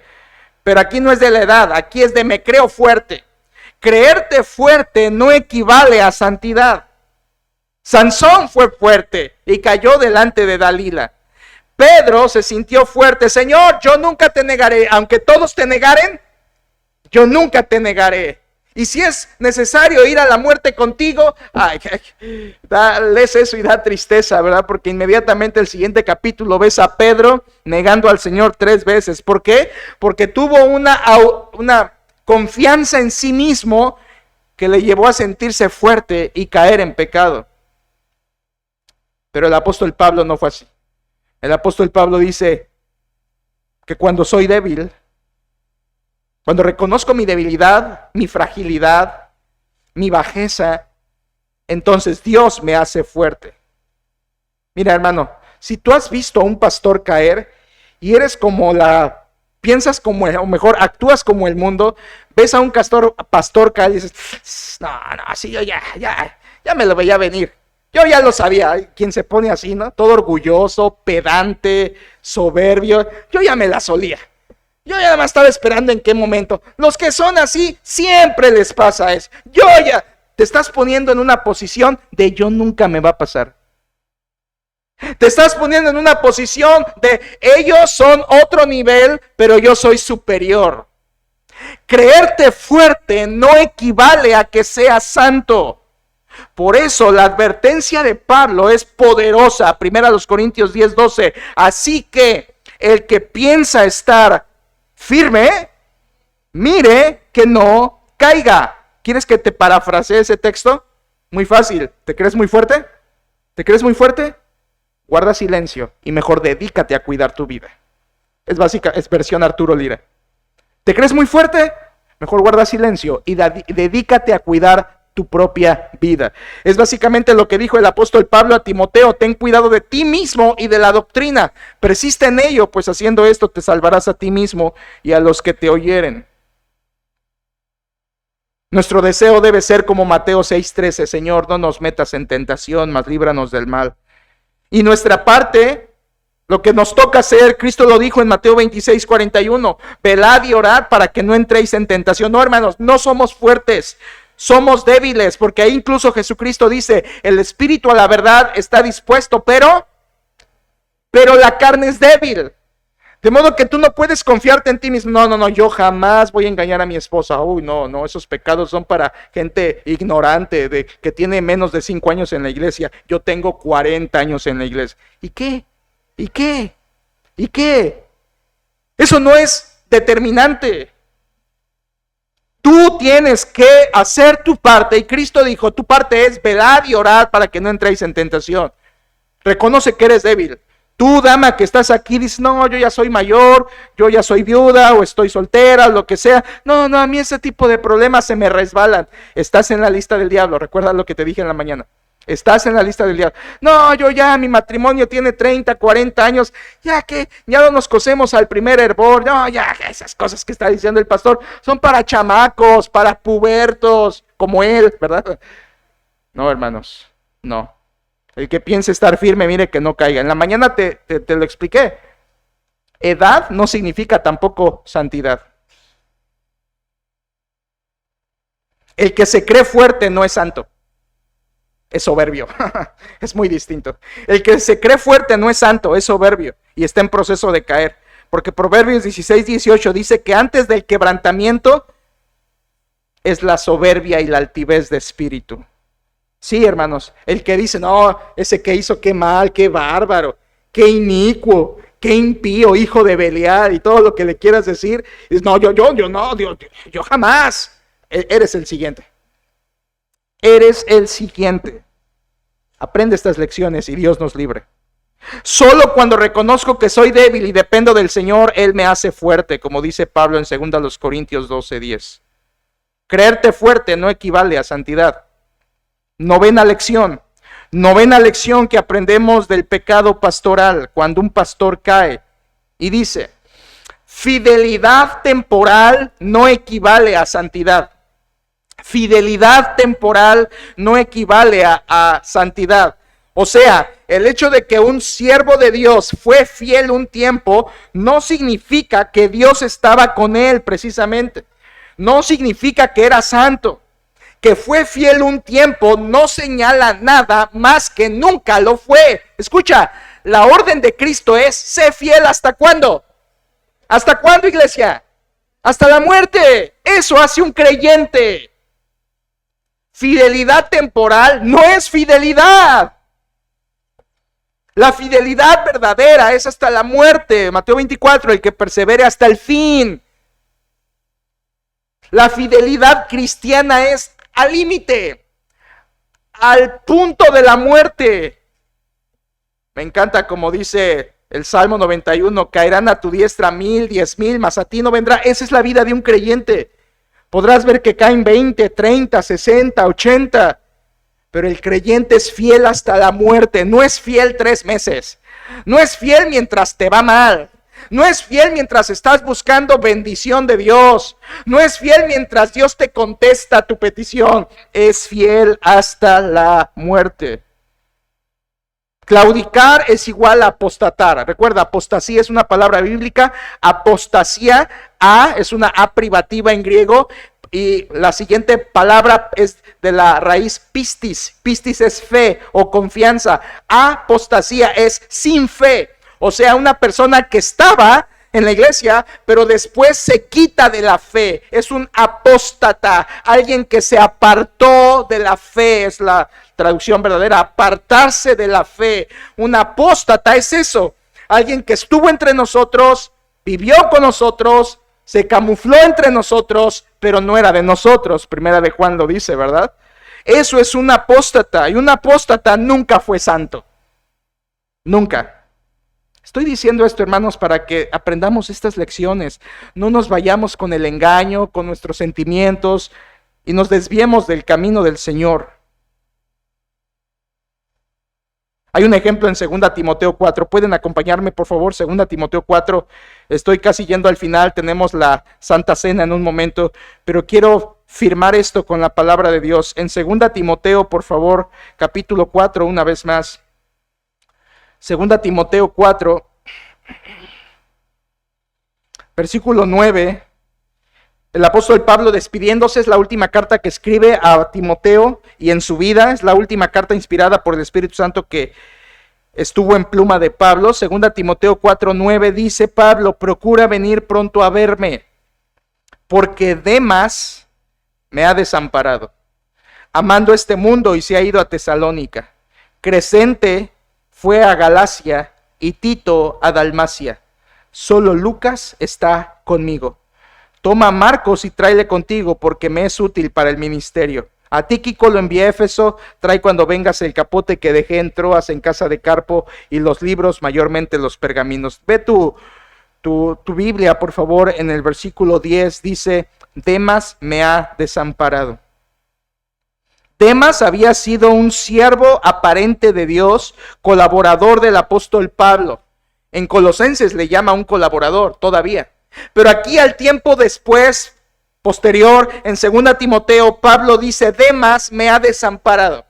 Pero aquí no es de la edad, aquí es de me creo fuerte. Creerte fuerte no equivale a santidad. Sansón fue fuerte y cayó delante de Dalila. Pedro se sintió fuerte. Señor, yo nunca te negaré, aunque todos te negaren, yo nunca te negaré. Y si es necesario ir a la muerte contigo, lees eso y da tristeza, ¿verdad? Porque inmediatamente el siguiente capítulo ves a Pedro negando al Señor 3 veces. ¿Por qué? Porque tuvo una confianza en sí mismo que le llevó a sentirse fuerte y caer en pecado. Pero el apóstol Pablo no fue así. El apóstol Pablo dice que cuando soy débil, cuando reconozco mi debilidad, mi fragilidad, mi bajeza, entonces Dios me hace fuerte. Mira, hermano, si tú has visto a un pastor caer y eres piensas como, o mejor, actúas como el mundo, ves a un pastor caer y dices, no, sí, yo ya me lo veía venir. Yo ya lo sabía, quien se pone así, ¿no? Todo orgulloso, pedante, soberbio, yo ya me la solía. Yo ya nada más estaba esperando en qué momento. Los que son así, siempre les pasa eso. Yo ya te estás poniendo en una posición de yo nunca me va a pasar. Te estás poniendo en una posición de ellos son otro nivel, pero yo soy superior. Creerte fuerte no equivale a que seas santo. Por eso la advertencia de Pablo es poderosa. 1 Corintios 10:12. Así que el que piensa estar firme, mire que no caiga. ¿Quieres que te parafrasee ese texto? Muy fácil. ¿Te crees muy fuerte? ¿Te crees muy fuerte? Guarda silencio y mejor dedícate a cuidar tu vida. Es versión Arturo Lira. ¿Te crees muy fuerte? Mejor guarda silencio y dedícate a cuidar tu propia vida. Es básicamente lo que dijo el apóstol Pablo a Timoteo: ten cuidado de ti mismo y de la doctrina, persiste en ello, pues haciendo esto te salvarás a ti mismo y a los que te oyeren. Nuestro deseo debe ser como Mateo 6:13, Señor, no nos metas en tentación, mas líbranos del mal. Y nuestra parte, lo que nos toca hacer, Cristo lo dijo en Mateo 26:41, velad y orad para que no entréis en tentación. No, hermanos, no somos fuertes, somos débiles, porque ahí incluso Jesucristo dice, el espíritu a la verdad está dispuesto, pero la carne es débil. De modo que tú no puedes confiarte en ti mismo. No, yo jamás voy a engañar a mi esposa. Uy, no, esos pecados son para gente ignorante, que tiene menos de 5 años en la iglesia. Yo tengo 40 años en la iglesia. ¿Y qué? Eso no es determinante. Tú tienes que hacer tu parte, y Cristo dijo, tu parte es velar y orar para que no entréis en tentación. Reconoce que eres débil. Tú, dama, que estás aquí, dices, no, yo ya soy mayor, yo ya soy viuda, o estoy soltera, lo que sea. No, a mí ese tipo de problemas se me resbalan. Estás en la lista del diablo, recuerda lo que te dije en la mañana. Estás en la lista del diablo. No, yo ya, mi matrimonio tiene 30, 40 años, ya no nos cosemos al primer hervor. No, ya, esas cosas que está diciendo el pastor son para chamacos, para pubertos, como él, ¿verdad? No, hermanos, no. El que piense estar firme, mire que no caiga. En la mañana te lo expliqué. Edad no significa tampoco santidad. El que se cree fuerte no es santo. Es soberbio. Es muy distinto. El que se cree fuerte no es santo, es soberbio. Y está en proceso de caer. Porque Proverbios 16:18 dice que antes del quebrantamiento es la soberbia y la altivez de espíritu. Sí, hermanos, el que dice, no, ese que hizo, qué mal, qué bárbaro, qué inicuo, qué impío, hijo de Belial, y todo lo que le quieras decir, no, yo jamás. eres el siguiente. Eres el siguiente. Aprende estas lecciones y Dios nos libre. Solo cuando reconozco que soy débil y dependo del Señor, Él me hace fuerte, como dice Pablo en 2 Corintios 12:10. Creerte fuerte no equivale a santidad. Novena lección que aprendemos del pecado pastoral, cuando un pastor cae y dice: fidelidad temporal no equivale a santidad. Fidelidad temporal no equivale a santidad. O sea, el hecho de que un siervo de Dios fue fiel un tiempo no significa que Dios estaba con él precisamente. No significa que era santo. Que fue fiel un tiempo no señala nada más que nunca lo fue. Escucha, la orden de Cristo es: sé fiel. ¿Hasta cuándo? ¿Hasta cuándo, iglesia? Hasta la muerte. Eso hace un creyente. Fidelidad temporal no es fidelidad. La fidelidad verdadera es hasta la muerte. Mateo 24, el que persevere hasta el fin. La fidelidad cristiana es al límite, al punto de la muerte. Me encanta como dice el Salmo 91, caerán a tu diestra 1,000, 10,000, mas a ti no vendrá. Esa es la vida de un creyente. Podrás ver que caen 20, 30, 60, 80, pero el creyente es fiel hasta la muerte. No es fiel 3 meses, no es fiel mientras te va mal. No es fiel mientras estás buscando bendición de Dios. No es fiel mientras Dios te contesta tu petición. Es fiel hasta la muerte. Claudicar es igual a apostatar. Recuerda, apostasía es una palabra bíblica. Apostasía, es una A privativa en griego. Y la siguiente palabra es de la raíz pistis. Pistis es fe o confianza. Apostasía es sin fe. O sea, una persona que estaba en la iglesia, pero después se quita de la fe. Es un apóstata, alguien que se apartó de la fe, es la traducción verdadera, apartarse de la fe. Un apóstata es eso, alguien que estuvo entre nosotros, vivió con nosotros, se camufló entre nosotros, pero no era de nosotros. Primera de Juan lo dice, ¿verdad? Eso es un apóstata, y un apóstata nunca fue santo. Nunca. Estoy diciendo esto, hermanos, para que aprendamos estas lecciones. No nos vayamos con el engaño, con nuestros sentimientos y nos desviemos del camino del Señor. Hay un ejemplo en 2 Timoteo 4. ¿Pueden acompañarme, por favor? 2 Timoteo 4. Estoy casi yendo al final. Tenemos la Santa Cena en un momento, pero quiero firmar esto con la palabra de Dios. En 2 Timoteo, por favor, capítulo 4, una vez más. 2 Timoteo 4, versículo 9, el apóstol Pablo despidiéndose, es la última carta que escribe a Timoteo y en su vida, es la última carta inspirada por el Espíritu Santo que estuvo en pluma de Pablo. 2 Timoteo 4, 9 dice: Pablo, procura venir pronto a verme, porque Demas me ha desamparado, amando este mundo, y se ha ido a Tesalónica. Crescente fue a Galacia y Tito a Dalmacia. Solo Lucas está conmigo. Toma a Marcos y tráele contigo, porque me es útil para el ministerio. A Tíquico lo envié a Éfeso. Trae cuando vengas el capote que dejé en Troas en casa de Carpo, y los libros, mayormente los pergaminos. Ve tu Biblia, por favor, en el versículo 10 dice: Demas me ha desamparado. Demas había sido un siervo aparente de Dios, colaborador del apóstol Pablo. En Colosenses le llama un colaborador todavía. Pero aquí, al tiempo después, posterior, en 2 Timoteo, Pablo dice: Demas me ha desamparado.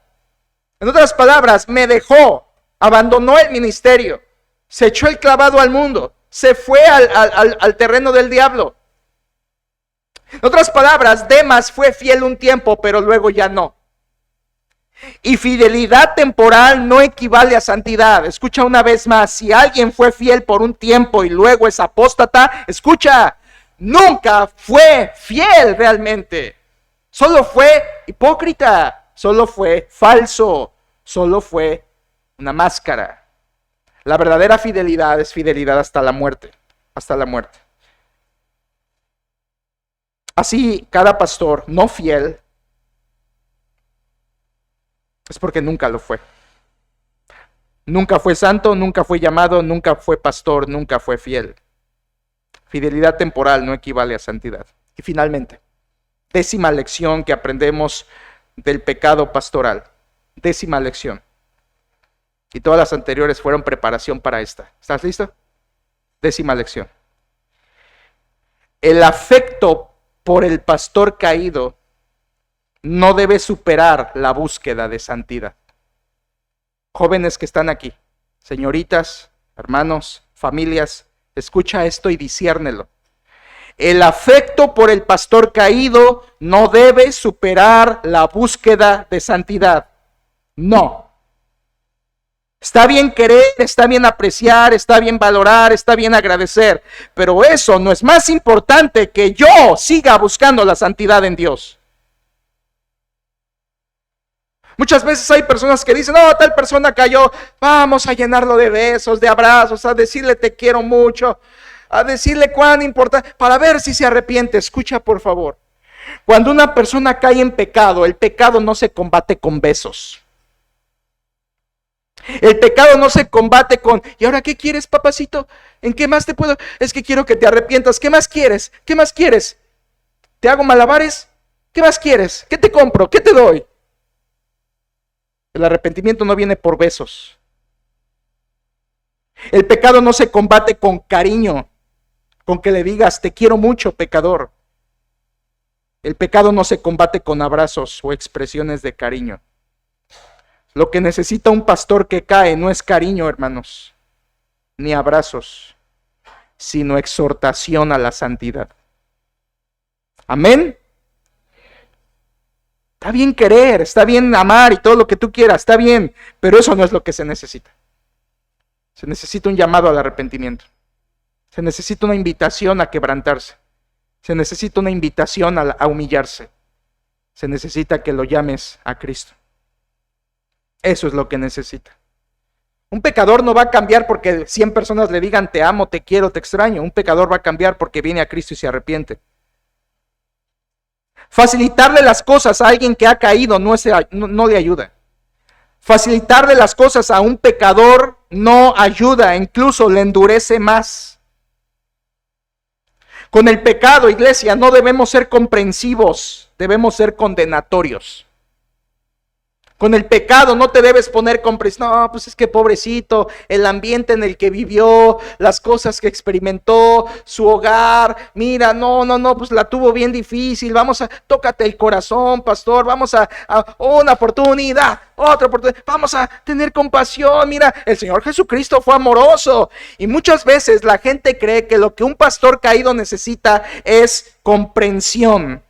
En otras palabras, me dejó, abandonó el ministerio, se echó el clavado al mundo, se fue al terreno del diablo. En otras palabras, Demas fue fiel un tiempo, pero luego ya no. Y fidelidad temporal no equivale a santidad. Escucha una vez más: si alguien fue fiel por un tiempo y luego es apóstata, escucha, nunca fue fiel realmente. Solo fue hipócrita, solo fue falso, solo fue una máscara. La verdadera fidelidad es fidelidad hasta la muerte, hasta la muerte. Así, cada pastor no fiel es porque nunca lo fue. Nunca fue santo, nunca fue llamado, nunca fue pastor, nunca fue fiel. Fidelidad temporal no equivale a santidad. Y finalmente, 10ª lección que aprendemos del pecado pastoral. 10ª lección. Y todas las anteriores fueron preparación para esta. ¿Estás listo? 10ª lección. El afecto por el pastor caído no debe superar la búsqueda de santidad. Jóvenes que están aquí, señoritas, hermanos, familias, escucha esto y disciérnelo. El afecto por el pastor caído no debe superar la búsqueda de santidad. No. Está bien querer, está bien apreciar, está bien valorar, está bien agradecer, pero eso no es más importante que yo siga buscando la santidad en Dios. Muchas veces hay personas que dicen, no, tal persona cayó, vamos a llenarlo de besos, de abrazos, a decirle te quiero mucho, a decirle cuán importante, para ver si se arrepiente. Escucha por favor, cuando una persona cae en pecado, el pecado no se combate con besos. El pecado no se combate con, ¿y ahora qué quieres, papacito? ¿En qué más te puedo? Es que quiero que te arrepientas. ¿Qué más quieres? ¿Qué más quieres? ¿Te hago malabares? ¿Qué más quieres? ¿Qué te compro? ¿Qué te doy? El arrepentimiento no viene por besos. El pecado no se combate con cariño, con que le digas, te quiero mucho, pecador. El pecado no se combate con abrazos o expresiones de cariño. Lo que necesita un pastor que cae no es cariño, hermanos, ni abrazos, sino exhortación a la santidad. Amén. Está bien querer, está bien amar y todo lo que tú quieras, está bien, pero eso no es lo que se necesita. Se necesita un llamado al arrepentimiento. Se necesita una invitación a quebrantarse. Se necesita una invitación a humillarse. Se necesita que lo llames a Cristo. Eso es lo que necesita. Un pecador no va a cambiar porque 100 personas le digan te amo, te quiero, te extraño. Un pecador va a cambiar porque viene a Cristo y se arrepiente. Facilitarle las cosas a alguien que ha caído no le ayuda. Facilitarle las cosas a un pecador no ayuda, incluso le endurece más. Con el pecado, iglesia, no debemos ser comprensivos, debemos ser condenatorios. Con el pecado no te debes poner comprensivo. No, pues es que pobrecito, el ambiente en el que vivió, las cosas que experimentó, su hogar, mira, no, pues la tuvo bien difícil, tócate el corazón, pastor, vamos a una oportunidad, otra oportunidad, vamos a tener compasión, mira, el Señor Jesucristo fue amoroso. Y muchas veces la gente cree que lo que un pastor caído necesita es comprensión.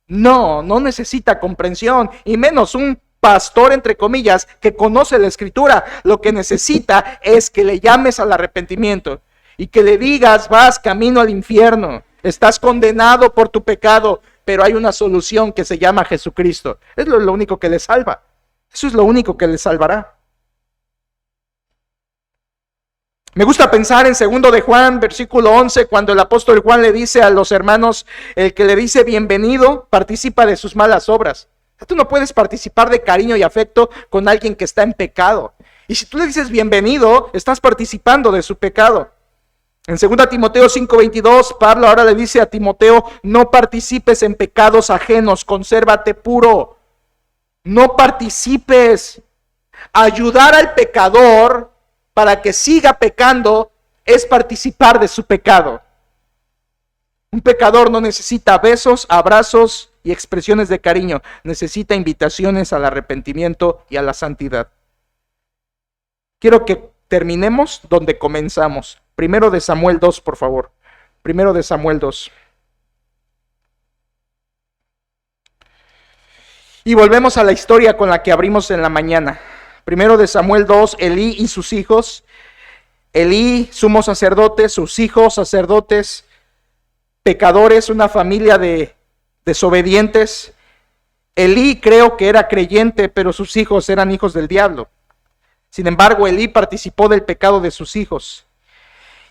No necesita comprensión, y menos un pastor, entre comillas, que conoce la Escritura. Lo que necesita es que le llames al arrepentimiento y que le digas, vas camino al infierno, estás condenado por tu pecado, pero hay una solución que se llama Jesucristo. Es lo único que le salva. Eso es lo único que le salvará. Me gusta pensar en 2 de Juan, versículo 11, cuando el apóstol Juan le dice a los hermanos, el que le dice bienvenido, participa de sus malas obras. Tú no puedes participar de cariño y afecto con alguien que está en pecado. Y si tú le dices bienvenido, estás participando de su pecado. En 2 Timoteo 5:22, Pablo ahora le dice a Timoteo, no participes en pecados ajenos, consérvate puro. No participes. Ayudar al pecador para que siga pecando es participar de su pecado. Un pecador no necesita besos, abrazos y expresiones de cariño. Necesita invitaciones al arrepentimiento y a la santidad. Quiero que terminemos donde comenzamos. 1 de Samuel 2, por favor. 1 de Samuel 2. Y volvemos a la historia con la que abrimos en la mañana. 1 de Samuel 2, Elí y sus hijos. Elí, sumo sacerdote, sus hijos sacerdotes, pecadores, una familia de desobedientes. Elí creo que era creyente, pero sus hijos eran hijos del diablo. Sin embargo, Elí participó del pecado de sus hijos.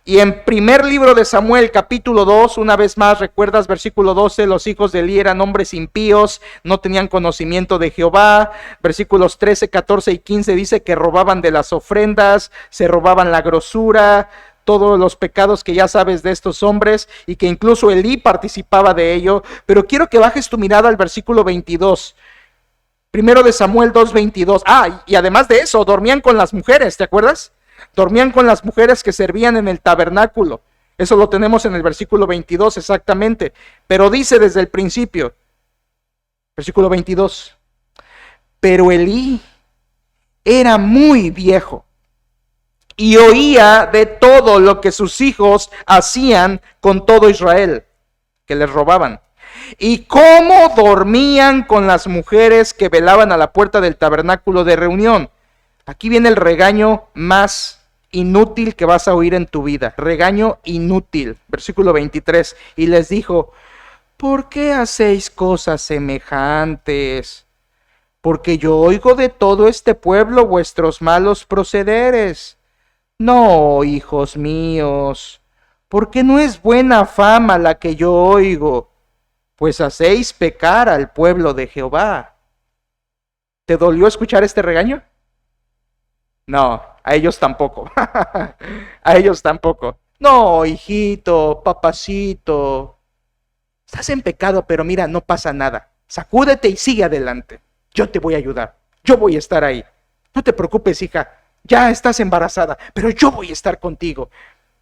Y en primer libro de Samuel, capítulo 2, una vez más, recuerdas versículo 12, los hijos de Elí eran hombres impíos, no tenían conocimiento de Jehová. Versículos 13, 14 y 15 dice que robaban de las ofrendas, se robaban la grosura, todos los pecados que ya sabes de estos hombres, y que incluso Elí participaba de ello. Pero quiero que bajes tu mirada al versículo 22. Primero de Samuel 2:22. Y además de eso, dormían con las mujeres, ¿te acuerdas? Dormían con las mujeres que servían en el tabernáculo. Eso lo tenemos en el versículo 22 exactamente. Pero dice desde el principio, versículo 22, pero Elí era muy viejo y oía de todo lo que sus hijos hacían con todo Israel, que les robaban. Y cómo dormían con las mujeres que velaban a la puerta del tabernáculo de reunión. Aquí viene el regaño más inútil que vas a oír en tu vida. Regaño inútil. Versículo 23. Y les dijo, ¿por qué hacéis cosas semejantes? Porque yo oigo de todo este pueblo vuestros malos procederes. No, hijos míos, porque no es buena fama la que yo oigo, pues hacéis pecar al pueblo de Jehová. ¿Te dolió escuchar este regaño? No, a ellos tampoco. A ellos tampoco. No, hijito, papacito, estás en pecado, pero mira, no pasa nada. Sacúdete y sigue adelante. Yo te voy a ayudar. Yo voy a estar ahí. No te preocupes, hija. Ya estás embarazada, pero yo voy a estar contigo.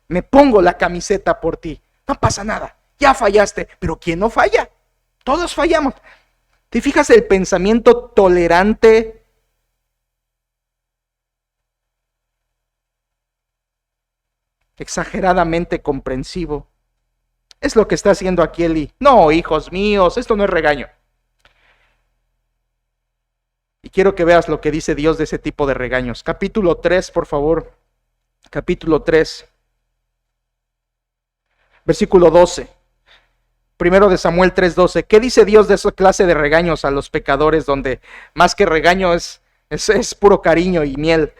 Me pongo la camiseta por ti. No pasa nada. Ya fallaste, pero ¿quién no falla? Todos fallamos. ¿Te fijas el pensamiento tolerante? Exageradamente comprensivo. Es lo que está haciendo aquí Elí. No, hijos míos, esto no es regaño. Y quiero que veas lo que dice Dios de ese tipo de regaños. Capítulo 3, por favor. Capítulo 3. Versículo 12. Primero de Samuel 3:12. ¿Qué dice Dios de esa clase de regaños a los pecadores donde más que regaño es puro cariño y miel?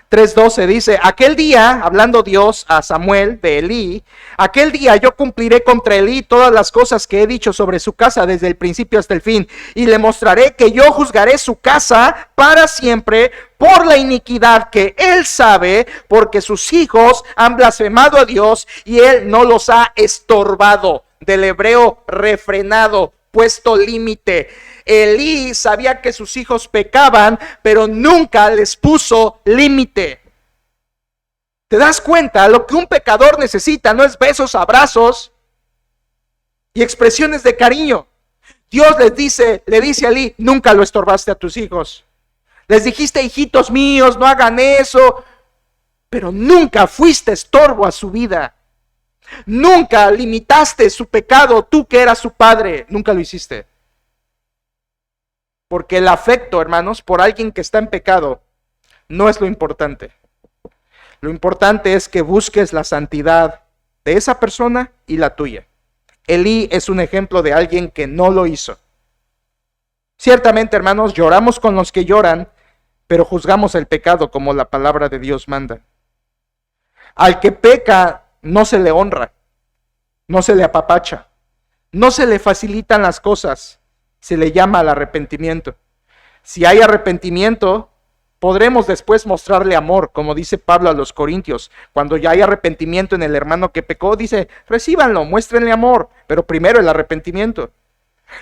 3:12 dice, aquel día, hablando Dios a Samuel de Elí, aquel día yo cumpliré contra Elí todas las cosas que he dicho sobre su casa desde el principio hasta el fin, y le mostraré que yo juzgaré su casa para siempre por la iniquidad que él sabe, porque sus hijos han blasfemado a Dios y él no los ha estorbado. Del hebreo refrenado, puesto límite. Elí sabía que sus hijos pecaban, pero nunca les puso límite. ¿Te das cuenta? Lo que un pecador necesita no es besos, abrazos y expresiones de cariño. Dios le dice a Elí, nunca lo estorbaste a tus hijos. Les dijiste, hijitos míos, no hagan eso, pero nunca fuiste estorbo a su vida. Nunca limitaste su pecado, tú que eras su padre, nunca lo hiciste. Porque el afecto, hermanos, por alguien que está en pecado, no es lo importante. Lo importante es que busques la santidad de esa persona y la tuya. Elí es un ejemplo de alguien que no lo hizo. Ciertamente, hermanos, lloramos con los que lloran, pero juzgamos el pecado como la palabra de Dios manda. Al que peca, no se le honra, no se le apapacha, no se le facilitan las cosas, se le llama al arrepentimiento. Si hay arrepentimiento, podremos después mostrarle amor, como dice Pablo a los Corintios. Cuando ya hay arrepentimiento en el hermano que pecó, dice, recíbanlo, muéstrenle amor, pero primero el arrepentimiento.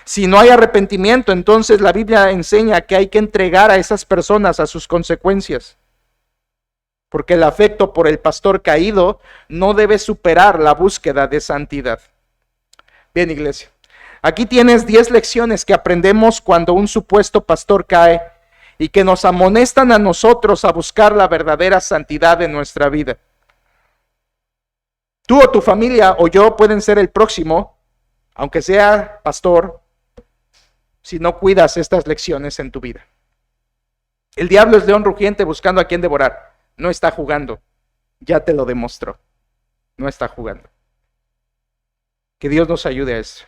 Si no hay arrepentimiento, entonces la Biblia enseña que hay que entregar a esas personas a sus consecuencias. Porque el afecto por el pastor caído no debe superar la búsqueda de santidad. Bien, iglesia, aquí tienes 10 lecciones que aprendemos cuando un supuesto pastor cae y que nos amonestan a nosotros a buscar la verdadera santidad en nuestra vida. Tú o tu familia o yo pueden ser el próximo, aunque sea pastor, si no cuidas estas lecciones en tu vida. El diablo es león rugiente buscando a quien devorar. No está jugando, ya te lo demostró. No está jugando. Que Dios nos ayude a eso.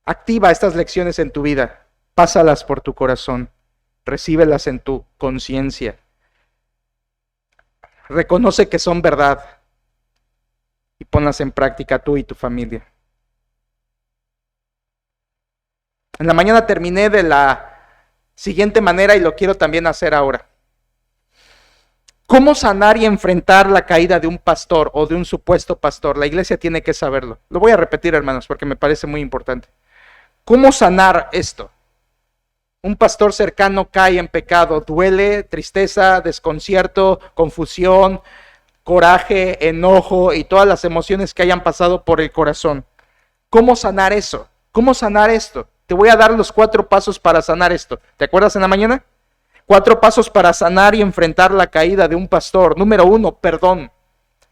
Activa estas lecciones en tu vida, pásalas por tu corazón, recíbelas en tu conciencia. Reconoce que son verdad, y ponlas en práctica tú y tu familia. En la mañana terminé de la siguiente manera y lo quiero también hacer ahora. ¿Cómo sanar y enfrentar la caída de un pastor o de un supuesto pastor? La iglesia tiene que saberlo. Lo voy a repetir, hermanos, porque me parece muy importante. ¿Cómo sanar esto? Un pastor cercano cae en pecado, duele, tristeza, desconcierto, confusión, coraje, enojo y todas las emociones que hayan pasado por el corazón. ¿Cómo sanar eso? ¿Cómo sanar esto? Te voy a dar los 4 pasos para sanar esto. ¿Te acuerdas en la mañana? 4 pasos para sanar y enfrentar la caída de un pastor. Número 1, perdón.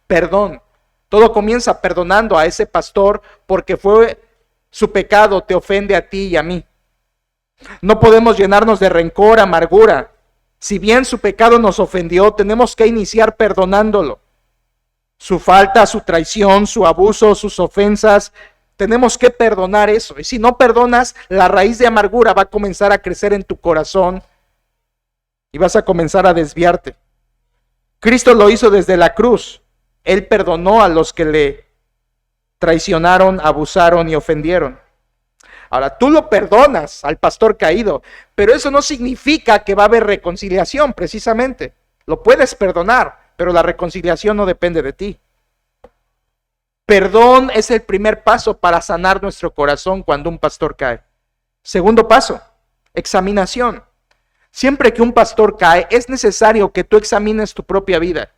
Perdón. Todo comienza perdonando a ese pastor porque fue su pecado, te ofende a ti y a mí. No podemos llenarnos de rencor, amargura. Si bien su pecado nos ofendió, tenemos que iniciar perdonándolo. Su falta, su traición, su abuso, sus ofensas, tenemos que perdonar eso. Y si no perdonas, la raíz de amargura va a comenzar a crecer en tu corazón y vas a comenzar a desviarte. Cristo lo hizo desde la cruz. Él perdonó a los que le traicionaron, abusaron y ofendieron. Ahora, tú lo perdonas al pastor caído, pero eso no significa que va a haber reconciliación, precisamente. Lo puedes perdonar, pero la reconciliación no depende de ti. Perdón es el primer paso para sanar nuestro corazón cuando un pastor cae. Segundo paso, examinación. Siempre que un pastor cae, es necesario que tú examines tu propia vida.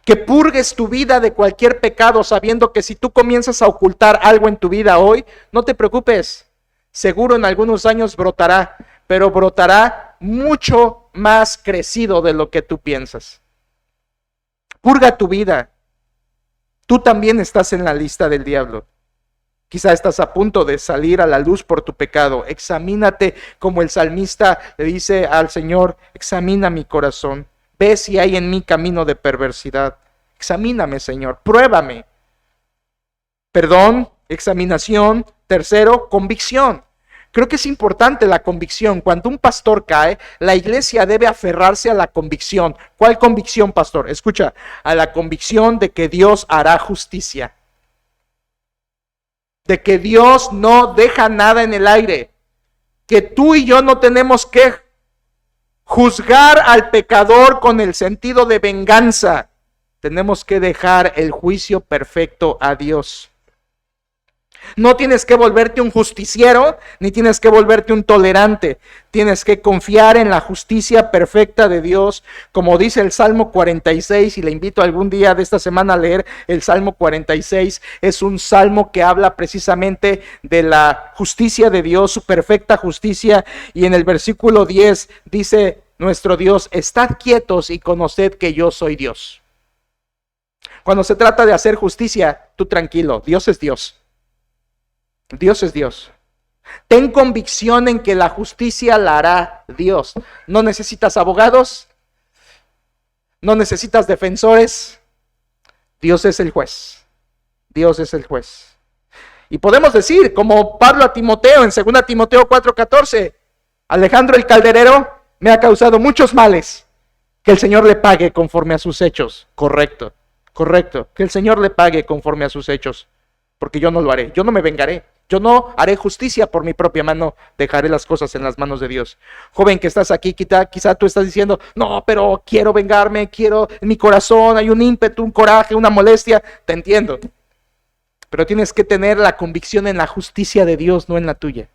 Que purgues tu vida de cualquier pecado, sabiendo que si tú comienzas a ocultar algo en tu vida hoy, no te preocupes. Seguro en algunos años brotará, pero brotará mucho más crecido de lo que tú piensas. Purga tu vida. Tú también estás en la lista del diablo. Quizá estás a punto de salir a la luz por tu pecado. Examínate como el salmista le dice al Señor, examina mi corazón. Ve si hay en mí camino de perversidad. Examíname, Señor, pruébame. Perdón, examinación. Tercero, convicción. Creo que es importante la convicción. Cuando un pastor cae, la iglesia debe aferrarse a la convicción. ¿Cuál convicción, pastor? Escucha, a la convicción de que Dios hará justicia. De que Dios no deja nada en el aire. Que tú y yo no tenemos que juzgar al pecador con el sentido de venganza. Tenemos que dejar el juicio perfecto a Dios. No tienes que volverte un justiciero, ni tienes que volverte un tolerante. Tienes que confiar en la justicia perfecta de Dios, como dice el Salmo 46, y le invito algún día de esta semana a leer el Salmo 46. Es un salmo que habla precisamente de la justicia de Dios, su perfecta justicia, y en el versículo 10 dice nuestro Dios, estad quietos y conoced que yo soy Dios. Cuando se trata de hacer justicia, tú tranquilo, Dios es Dios. Dios es Dios. Ten convicción en que la justicia la hará Dios. No necesitas abogados, no necesitas defensores. Dios es el juez. Dios es el juez. Y podemos decir, como Pablo a Timoteo en 2 Timoteo 4:14, Alejandro el calderero me ha causado muchos males. Que el Señor le pague conforme a sus hechos. Correcto, correcto. Que el Señor le pague conforme a sus hechos. Porque yo no lo haré, yo no me vengaré. Yo no haré justicia por mi propia mano, dejaré las cosas en las manos de Dios. Joven que estás aquí, quizá tú estás diciendo, no, pero quiero vengarme, en mi corazón hay un ímpetu, un coraje, una molestia. Te entiendo. Pero tienes que tener la convicción en la justicia de Dios, no en la tuya.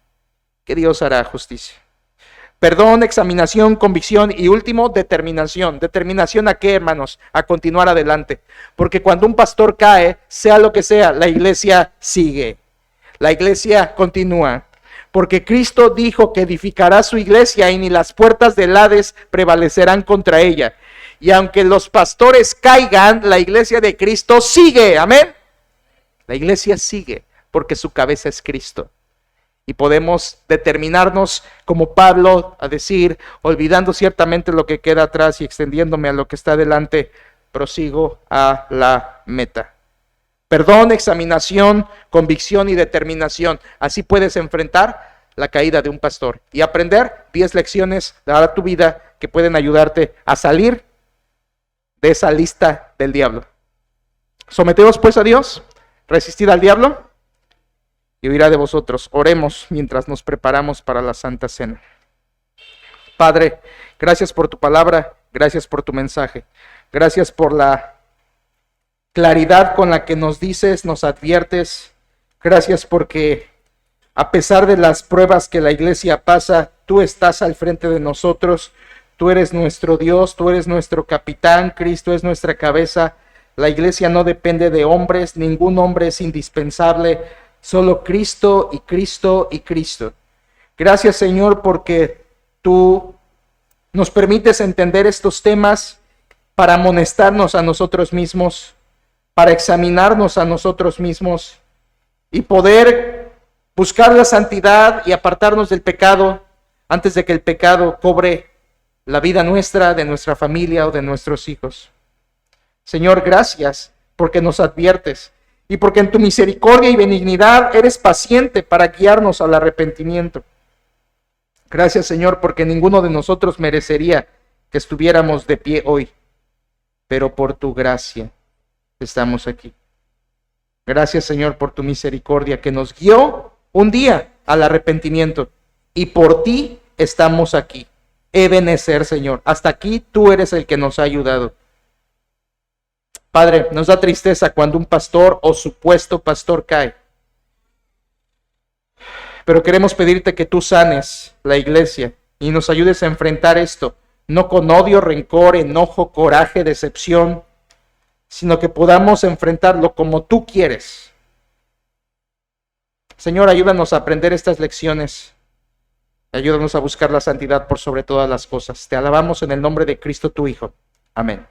Que Dios hará justicia. Perdón, examinación, convicción y último, determinación. ¿Determinación a qué, hermanos? A continuar adelante. Porque cuando un pastor cae, sea lo que sea, la iglesia sigue. La iglesia continúa. Porque Cristo dijo que edificará su iglesia y ni las puertas del Hades prevalecerán contra ella. Y aunque los pastores caigan, la iglesia de Cristo sigue. Amén. La iglesia sigue porque su cabeza es Cristo. Y podemos determinarnos como Pablo a decir, olvidando ciertamente lo que queda atrás y extendiéndome a lo que está adelante, prosigo a la meta. Perdón, examinación, convicción y determinación. Así puedes enfrentar la caída de un pastor y aprender 10 lecciones de tu vida que pueden ayudarte a salir de esa lista del diablo. Someteos pues a Dios, resistid al diablo y huirá de vosotros. Oremos mientras nos preparamos para la Santa Cena. Padre, gracias por tu palabra, gracias por tu mensaje, gracias por la claridad con la que nos dices, nos adviertes. Gracias porque a pesar de las pruebas que la iglesia pasa, tú estás al frente de nosotros. Tú eres nuestro Dios, tú eres nuestro capitán, Cristo es nuestra cabeza. La iglesia no depende de hombres, ningún hombre es indispensable, solo Cristo y Cristo y Cristo. Gracias, Señor, porque tú nos permites entender estos temas para amonestarnos a nosotros mismos, para examinarnos a nosotros mismos y poder buscar la santidad y apartarnos del pecado antes de que el pecado cobre la vida nuestra, de nuestra familia o de nuestros hijos. Señor, gracias porque nos adviertes y porque en tu misericordia y benignidad eres paciente para guiarnos al arrepentimiento. Gracias, Señor, porque ninguno de nosotros merecería que estuviéramos de pie hoy, pero por tu gracia estamos aquí. Gracias, Señor, por tu misericordia que nos guió un día al arrepentimiento y por ti estamos aquí. Ebenecer, Señor, hasta aquí tú eres el que nos ha ayudado. Padre, nos da tristeza cuando un pastor o supuesto pastor cae, pero queremos pedirte que tú sanes la iglesia y nos ayudes a enfrentar esto, no con odio, rencor, enojo, coraje, decepción, sino que podamos enfrentarlo como tú quieres. Señor, ayúdanos a aprender estas lecciones. Ayúdanos a buscar la santidad por sobre todas las cosas. Te alabamos en el nombre de Cristo tu Hijo. Amén.